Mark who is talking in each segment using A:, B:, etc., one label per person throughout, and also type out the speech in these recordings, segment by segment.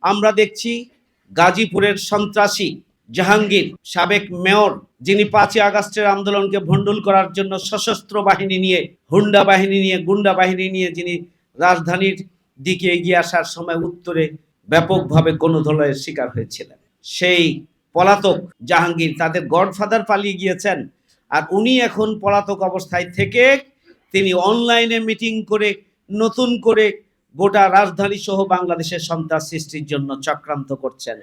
A: আমরা দেখছি গাজীপুরের সন্ত্রাসী জাহাঙ্গীর, সাবেক মেয়র, যিনি 5ই আগস্টের আন্দোলনকে ভণ্ডুল করার জন্য সশস্ত্র বাহিনী নিয়ে, হুন্ডা বাহিনী নিয়ে, গুন্ডা বাহিনী নিয়ে যিনি রাজধানীর দিকে এগিয়ে আসার সময় উত্তরে ব্যাপকভাবে গণধোলাইয়ের শিকার হয়েছিলেন। সেই পলাতক জাহাঙ্গীর, তাদের গডফাদার পালিয়ে গিয়েছেন, আর উনি এখন পলাতক অবস্থায় থেকে তিনি অনলাইনে মিটিং করে নতুন করে গোটা রাজধানী সহ বাংলাদেশের সন্ত্রাস সৃষ্টির জন্য চক্রান্ত করছেন।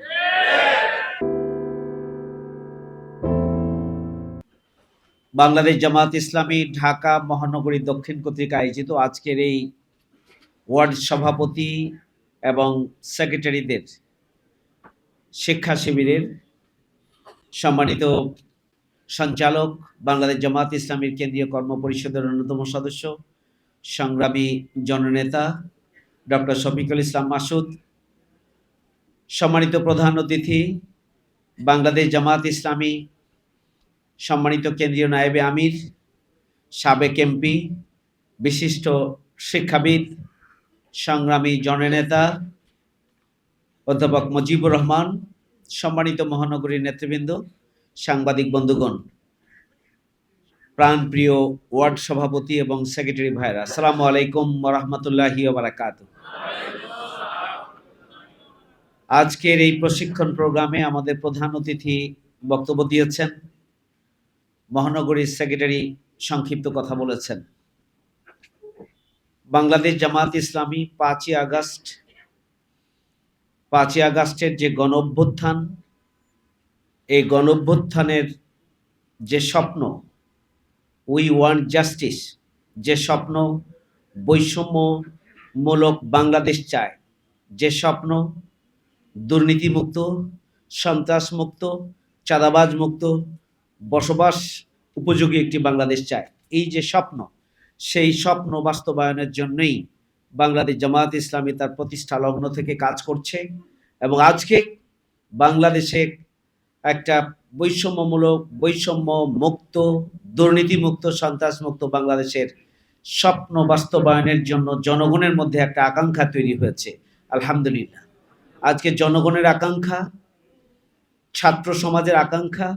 A: বাংলাদেশ জামাত ইসলামী ঢাকা মহানগরী দক্ষিণ কর্তৃক আয়োজিত আজকের এই ওয়ার্ড সভাপতি এবং সেক্রেটারিদের শিক্ষা শিবিরের সম্মানিত সঞ্চালক, বাংলাদেশ জামাত ইসলামীর কেন্দ্রীয় কর্ম পরিষদের অন্যতম সদস্য, সংগ্রামী জননেতা ডক্টর শফিকুল ইসলাম মাসুদ, সম্মানিত প্রধান অতিথি বাংলাদেশ জামাত ইসলামী সম্মানিত কেন্দ্রীয় নায়েবে আমির, সাবেক এমপি, বিশিষ্ট শিক্ষাবিদ, সংগ্রামী জননেতা অধ্যাপক মুজিবুর রহমান, সম্মানিত মহানগরীর নেতৃবৃন্দ, সাংবাদিক বন্ধুগণ, প্রাণপ্রিয় ওয়ার্ড সভাপতি এবং সেক্রেটারি ভাইরা, আসসালামু আলাইকুম ওয়া রাহমাতুল্লাহি ওয়া বারাকাতুহু। আজকের এই প্রশিক্ষণ প্রোগ্রামে আমাদের প্রধান অতিথি বক্তব্য দিয়েছেন, মহানগরীর সেক্রেটারি সংক্ষিপ্ত কথা বলেছেন। বাংলাদেশ জামাত ইসলামী 5ই আগস্টের যে গণ অভ্যুত্থান, এই গণ অভ্যুত্থানের যে স্বপ্ন, উই ওয়ান্ট জাস্টিস, যে স্বপ্ন বৈষম্যমূলক বাংলাদেশ চায়, যে স্বপ্ন দুর্নীতিমুক্ত, সন্ত্রাসমুক্ত, চাঁদাবাজ মুক্ত, বসবাস উপযোগী একটি বাংলাদেশ চায়, এই যে স্বপ্ন, সেই স্বপ্ন বাস্তবায়নের জন্যই বাংলাদেশ জামাত ইসলামী তার প্রতিষ্ঠা লগ্ন থেকে কাজ করছে এবং আজকে বাংলাদেশে একটা বৈষম্য মুক্ত, দুর্নীতিমুক্ত, সন্ত্রাসমুক্ত বাংলাদেশের স্বপ্ন বাস্তবায়নের জন্য জনগণের মধ্যে একটা আকাঙ্ক্ষা তৈরি হয়েছে। আলহামদুলিল্লাহ, আজকে জনগণের আকাঙ্ক্ষা, ছাত্র সমাজের আকাঙ্ক্ষা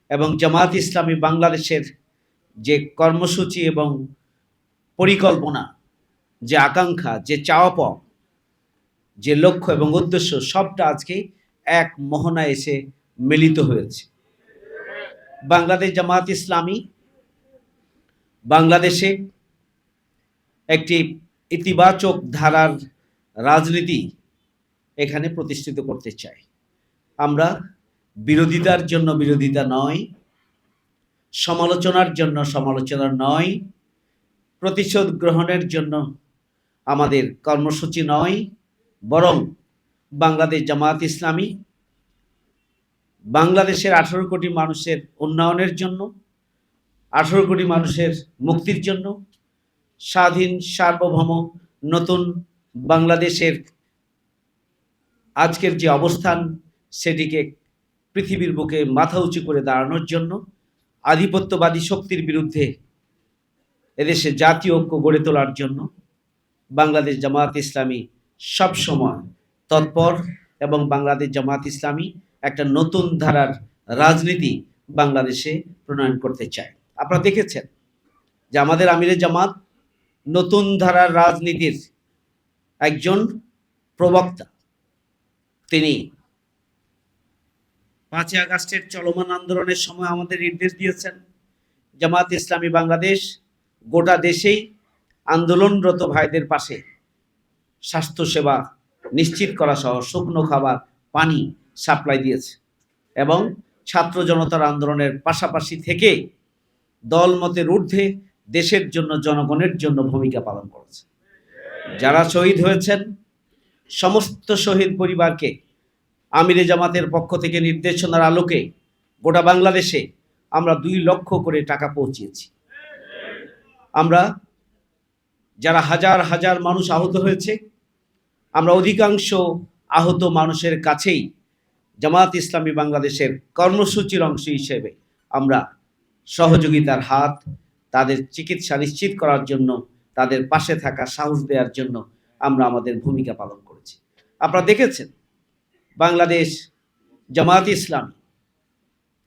A: এবং জামাত ইসলামী বাংলাদেশের যে কর্মসূচি এবং পরিকল্পনা, যে আকাঙ্ক্ষা, যে চাওয়া পাওয়া, যে লক্ষ্য এবং উদ্দেশ্য, সবটা আজকে এক মোহনায় এসে মিলিত হয়েছে। বাংলাদেশ জামাত ইসলামী বাংলাদেশে একটি ইতিবাচক ধারার রাজনীতি এখানে প্রতিষ্ঠিত করতে চাই। আমরা বিরোধিতার জন্য বিরোধিতা নয়, সমালোচনার জন্য সমালোচনা নয়, প্রতিশোধ গ্রহণের জন্য আমাদের কর্মসূচি নয়, বরং বাংলাদেশ জামাত ইসলামী বাংলাদেশের 18 কোটি মানুষের উন্নয়নের জন্য, 18 কোটি মানুষের মুক্তির জন্য, স্বাধীন সার্বভৌম নতুন বাংলাদেশের আজকের যে অবস্থান, সেটিকে পৃথিবীর বুকে মাথা উঁচু করে দাঁড়ানোর জন্য, আধিপত্যবাদী শক্তির বিরুদ্ধে এদেশে জাতীয় ঐক্য গড়ে তোলার জন্য বাংলাদেশ জামাত ইসলামী সবসময় তৎপর এবং বাংলাদেশ জামাত ইসলামী একটা নতুন ধারার রাজনীতি বাংলাদেশে প্রণয়ন করতে চায়। আপনারা দেখেছেন যে আমাদের আমিরে জামাত নতুন ধারার রাজনীতির একজন প্রবক্তা। তিনি 5ই আগস্টের চলমান আন্দোলনের সময় আমাদের নির্দেশ দিয়েছেন, জামাত ইসলামী বাংলাদেশ গোটা দেশেই আন্দোলনরত ভাইদের পাশে স্বাস্থ্যসেবা নিশ্চিত করা সহ শুকনো খাবার, পানি সাপ্লাই দিয়েছে এবং ছাত্র জনতার আন্দোলনের পাশাপাশি থেকে দলমতের ঊর্ধ্বে দেশের জন্য, জনগণের জন্য ভূমিকা পালন করেছে। যারা শহীদ হয়েছেন, সমস্ত শহীদ পরিবারকে আমিরে জামাতের পক্ষ থেকে নির্দেশনার আলোকে গোটা বাংলাদেশে আমরা 2 লক্ষ করে টাকা পৌঁছিয়েছি। আমরা যারা হাজার হাজার মানুষ আহত হয়েছে, আমরা অধিকাংশ আহত মানুষের কাছেই জামাত ইসলামী বাংলাদেশের কর্মসূচির অংশ হিসেবে আমরা সহযোগিতার হাত, তাদের চিকিৎসা নিশ্চিত করার জন্য, তাদের পাশে থাকা সাহস দেওয়ার জন্য আমরা আমাদের ভূমিকা পালন করেছি। আপনারা দেখেছেন বাংলাদেশ জামাত ইসলামী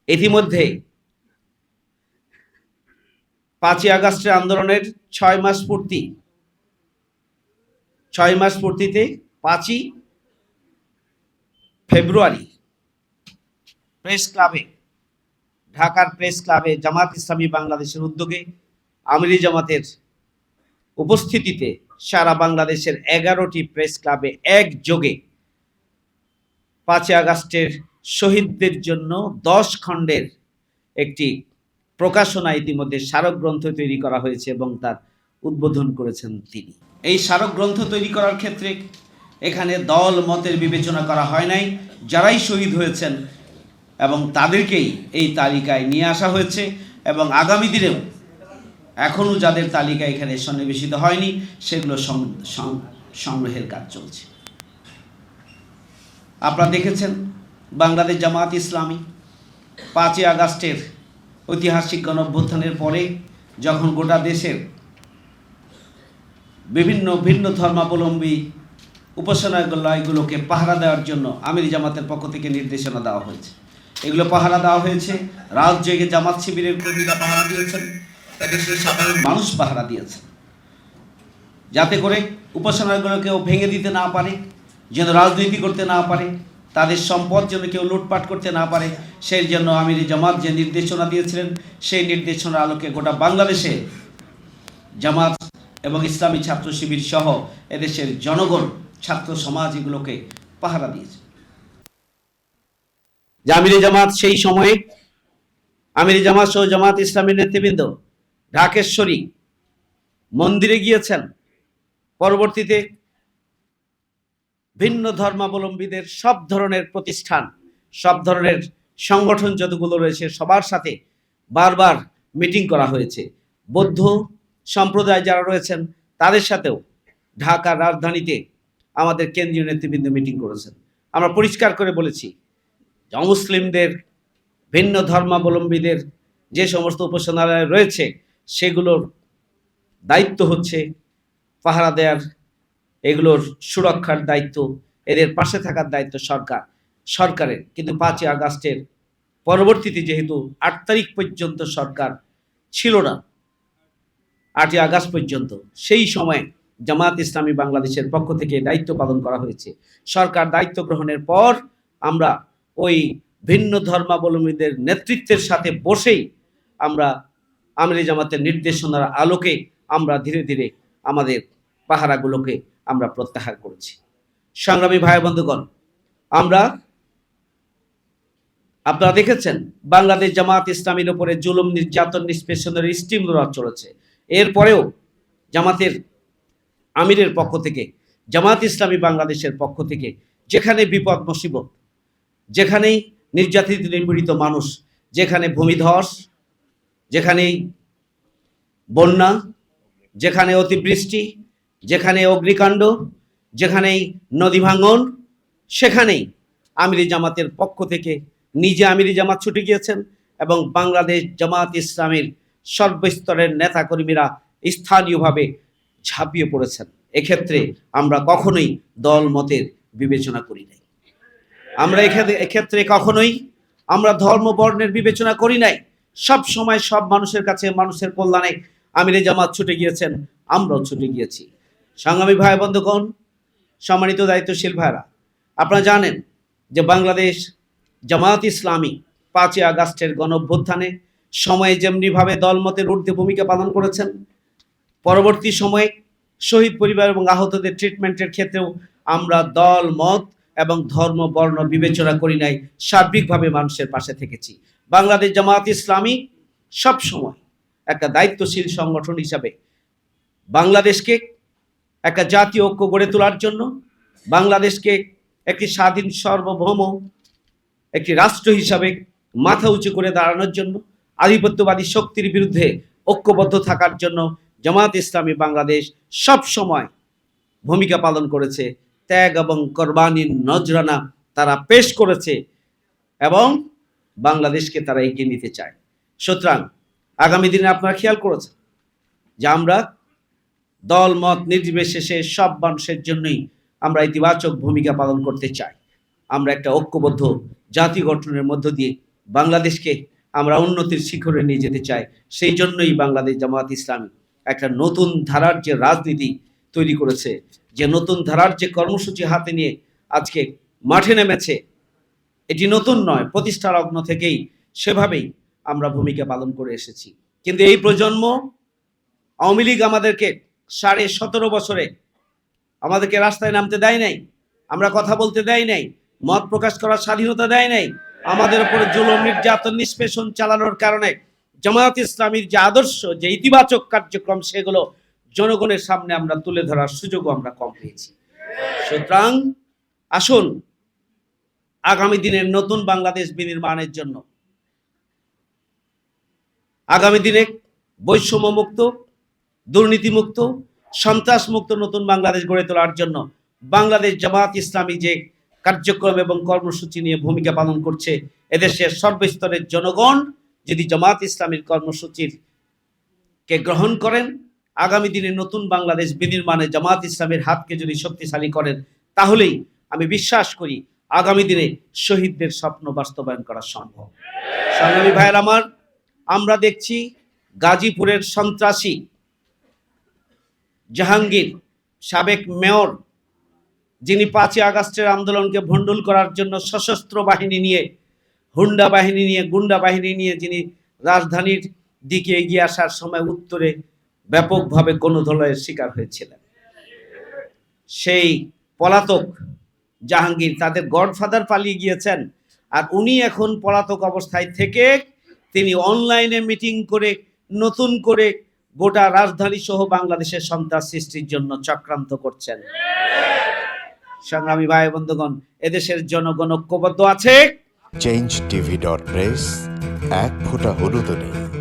A: ইতিমধ্যে 5ই আগস্টের আন্দোলনের 6 মাস পূর্তিতে 5ই ফেব্রুয়ারি ঢাকার প্রেস ক্লাবে জামাত ইসলামী বাংলাদেশের উদ্যোগে আমিরি জামাতের উপস্থিতিতে সারা বাংলাদেশের 11টি প্রেস ক্লাবে একযোগে 5ই আগস্টের শহীদদের জন্য 10 খণ্ডের একটি প্রকাশনা ইতিমধ্যে স্মারক গ্রন্থ তৈরি করা হয়েছে এবং তার উদ্বোধন করেছেন তিনি। এই স্মারক গ্রন্থ তৈরি করার ক্ষেত্রে এখানে দল মতের বিবেচনা করা হয় নাই, যারাই শহীদ হয়েছেন এবং তাদেরকেই এই তালিকায় নিয়ে আসা হয়েছে এবং আগামী দিনেও এখনও যাদের তালিকা এখানে সন্নিবেশিত হয়নি সেগুলো সংগ্রহের কাজ চলছে। আপনারা দেখেছেন বাংলাদেশ জামাত ইসলামী 5ই আগস্টের ঐতিহাসিক গণঅভ্যুত্থানের পরে যখন গোটা দেশের বিভিন্ন ভিন্ন ধর্মাবলম্বী উপাসনালয়গুলোকে পাহারা দেওয়ার জন্য আমিরি জামাতের পক্ষ থেকে নির্দেশনা দেওয়া হয়েছে। এগুলো পাহারা দেওয়া হয়েছে, রাত জেগে জামাত শিবিরের কর্মীরা পাহারা দিয়েছেন, দেশের সাধারণ মানুষ পাহারা দিয়েছেন, যাতে করে উপাসনালয়গুলো কেউ ভেঙে দিতে না পারে, যেন রাজনীতি করতে না পারে, তাদের সম্পদ যেন কেউ লুটপাট করতে না পারে। সেই জন্য আমিরি জামাত যে নির্দেশনা দিয়েছিলেন সেই নির্দেশনার আলোকে গোটা বাংলাদেশে জামাত এবং ইসলামী ছাত্র শিবির সহ এদেশের জনগণ, ছাত্র সমাজ এগুলোকে পাহারা দিয়েছে। আমিরি জামাত সেই সময়ে আমিরি জামাত সহ জামাত ইসলামী নেতৃবৃন্দ ঢাকেশ্বরী মন্দিরে গিয়েছেন। পরবর্তীতে ভিন্ন ধর্মাবলম্বীদের সব ধরনের প্রতিষ্ঠান, সব ধরনের সংগঠন যতগুলো রয়েছে সবার সাথে বারবার মিটিং করা হয়েছে। বৌদ্ধ সম্প্রদায় যারা রয়েছেন তাদের সাথেও ঢাকার রাজধানীতে আমাদের কেন্দ্রীয় নেতৃবৃন্দ মিটিং করেছেন। আমরা পরিষ্কার করে বলেছি যে অমুসলিমদের, ভিন্ন ধর্মাবলম্বীদের যে সমস্ত উপাসনালয় রয়েছে সেগুলোর দায়িত্ব হচ্ছে পাহারা দেওয়ার, এগুলোর সুরক্ষার দায়িত্ব, এদের পাশে থাকার দায়িত্ব সরকারের। কিন্তু 5ই আগস্টের পরবর্তীতে যেহেতু 8 তারিখ পর্যন্ত সরকার ছিল না, 8ই আগস্ট পর্যন্ত, সেই সময় জামাত ইসলামী বাংলাদেশের পক্ষ থেকে দায়িত্ব পালন করা হয়েছে। সরকার দায়িত্ব গ্রহণের পর আমরা ওই ভিন্ন ধর্মাবলম্বীদের নেতৃত্বের সাথে বসেই আমরা আমিরি জামাতের নির্দেশনার আলোকে আমরা ধীরে ধীরে আমাদের পাহারাগুলোকে আমরা প্রত্যাহার করেছি। সংগ্রামী ভাই বন্ধুগণ, আপনারা দেখেছেন বাংলাদেশ জামাত ইসলামীর উপরে জুলুম, নির্যাতন, নিষ্পেষণের স্টিম রোলার চলেছে। এরপরেও জামাতের আমিরের পক্ষ থেকে, জামাত ইসলামী বাংলাদেশের পক্ষ থেকে যেখানে বিপদ মুসিবত, যেখানেই নির্যাতিত নিপীড়িত মানুষ, যেখানে ভূমিধস, যেখানেই বন্যা, যেখানে অতিবৃষ্টি, যেখানে অগ্নিকাণ্ড, যেখানেই নদী ভাঙন, সেখানেই আমিরি জামাতের পক্ষ থেকে নিজে আমিরি জামাত ছুটে গিয়েছেন এবং বাংলাদেশ জামাত ইসলামীর সর্বস্তরের নেতাকর্মীরা স্থানীয়ভাবে ঝাঁপিয়ে পড়েছেন। এক্ষেত্রে আমরা কখনোই দল মতের বিবেচনা করি নাই। আমরা এক্ষেত্রে কখনোই আমরা ধর্ম বর্ণের বিবেচনা করি নাই। সব সময় সব মানুষের কাছে, মানুষের কল্যাণে আমিরি জামাত ছুটে গিয়েছেন, আমরাও ছুটে গিয়েছি। সংগ্রামী ভাই বন্ধুগণ, সম্মানিত দায়িত্বশীল ভাইরা, আপনারা জানেন যে বাংলাদেশ জামাত ইসলামী 5ই আগস্টের গণঅভ্যুত্থানে সময়ে যেমনিভাবে দলমতের ঊর্ধ্বে ভূমিকা পালন করেছেন, পরবর্তী সময়ে শহীদ পরিবার এবং আহতদের ট্রিটমেন্টের ক্ষেত্রেও আমরা দল মত এবং ধর্ম বর্ণ বিবেচনা করি নাই, সার্বিকভাবে মানুষের পাশে থেকেছি। বাংলাদেশ জামাত ইসলামী সব সময় একটা দায়িত্বশীল সংগঠন হিসাবে বাংলাদেশকে একটা জাতীয় ঐক্য গড়ে তোলার জন্য, বাংলাদেশকে একটি স্বাধীন সার্বভৌম একটি রাষ্ট্র হিসাবে মাথা উঁচু করে দাঁড়ানোর জন্য, আধিপত্যবাদী শক্তির বিরুদ্ধে ঐক্যবদ্ধ থাকার জন্য জামাত ইসলামী বাংলাদেশ সব সময় ভূমিকা পালন করেছে। ত্যাগ এবং কোরবানির নজরানা তারা পেশ করেছে এবং বাংলাদেশকে তারা এগিয়ে নিতে চায়। সুতরাং আগামী দিনে আপনারা খেয়াল করেছেন যে আমরা দল মত নির্বিশেষে সব মানুষের জন্যই আমরা ইতিবাচক ভূমিকা পালন করতে চাই। আমরা একটা ঐক্যবদ্ধ জাতি গঠনের মধ্য দিয়ে বাংলাদেশকে আমরা উন্নতির শিখরে নিয়ে যেতে চাই। সেই জন্যই বাংলাদেশ জামাত ইসলামী একটা নতুন ধারার যে রাজনীতি তৈরি করেছে, যে নতুন ধারার যে কর্মসূচি হাতে নিয়ে আজকে মাঠে নেমেছে, এটি নতুন নয়, প্রতিষ্ঠা লগ্ন থেকেই সেভাবেই আমরা ভূমিকা পালন করে এসেছি। কিন্তু এই প্রজন্ম, আওয়ামী লীগ আমাদেরকে 17.5 বছরে আমাদেরকে রাস্তায় নামতে দেয় নাই, আমরা কথা বলতে দেয় নাই, মত প্রকাশ করার স্বাধীনতা দেয় নাই। আমাদের উপরে জুলুম, নির্যাতন, নিষ্পেষণ চালানোর কারণে জামায়াত ইসলামীর যে আদর্শ, যে ইতিবাচক কার্যক্রম, সেগুলো জনগণের সামনে আমরা তুলে ধরার সুযোগও আমরা কম পেয়েছি। সুতরাং আসুন আগামী দিনের নতুন বাংলাদেশ বিনির্মাণের জন্য, আগামী দিনে বৈষম্যমুক্ত, দুর্নীতিমুক্ত, সন্ত্রাসমুক্ত নতুন বাংলাদেশ গড়ে তোলার জন্য বাংলাদেশ জামাত ইসলামী যে কার্যক্রম এবং কর্মসূচি নিয়ে ভূমিকা পালন করছে, এদেশের সর্বস্তরের জনগণ যদি জামাত ইসলামীর কর্মসূচির কে গ্রহণ করেন, আগামী দিনে নতুন বাংলাদেশ বিনির্মাণে জামাত ইসলামের হাতকে যদি শক্তিশালী করেন, তাহলেই আমি বিশ্বাস করি আগামী দিনে শহীদদের স্বপ্ন বাস্তবায়ন করা সম্ভব। সংগ্রামী ভাইয়ের আমার, আমরা দেখছি গাজীপুরের সন্ত্রাসী জাহাঙ্গীর, সাবেক মেয়র, যিনি 5ই আগস্টের আন্দোলনকে ভণ্ডুল করার জন্য সশস্ত্র বাহিনী নিয়ে, হুন্ডা বাহিনী নিয়ে, গুন্ডা বাহিনী নিয়ে যিনি রাজধানীর দিকে এগিয়ে আসার সময় উত্তরে ব্যাপকভাবে গণধোলাইয়ের শিকার হয়েছিলেন। সেই পলাতক জাহাঙ্গীর, তাদের গডফাদার পালিয়ে গিয়েছেন, আর উনি এখন পলাতক অবস্থায় থেকে তিনি অনলাইনে মিটিং করে নতুন করে গোটা রাজধানী সহ বাংলাদেশের সন্ত্রাস সৃষ্টির জন্য চক্রান্ত করছেন। সংগ্রামী ভাই বন্ধুগণ, এদেশের জনগণ ঐক্যবদ্ধ আছে।
B: change tv.press এক ফোঁটা হলুদ নেই।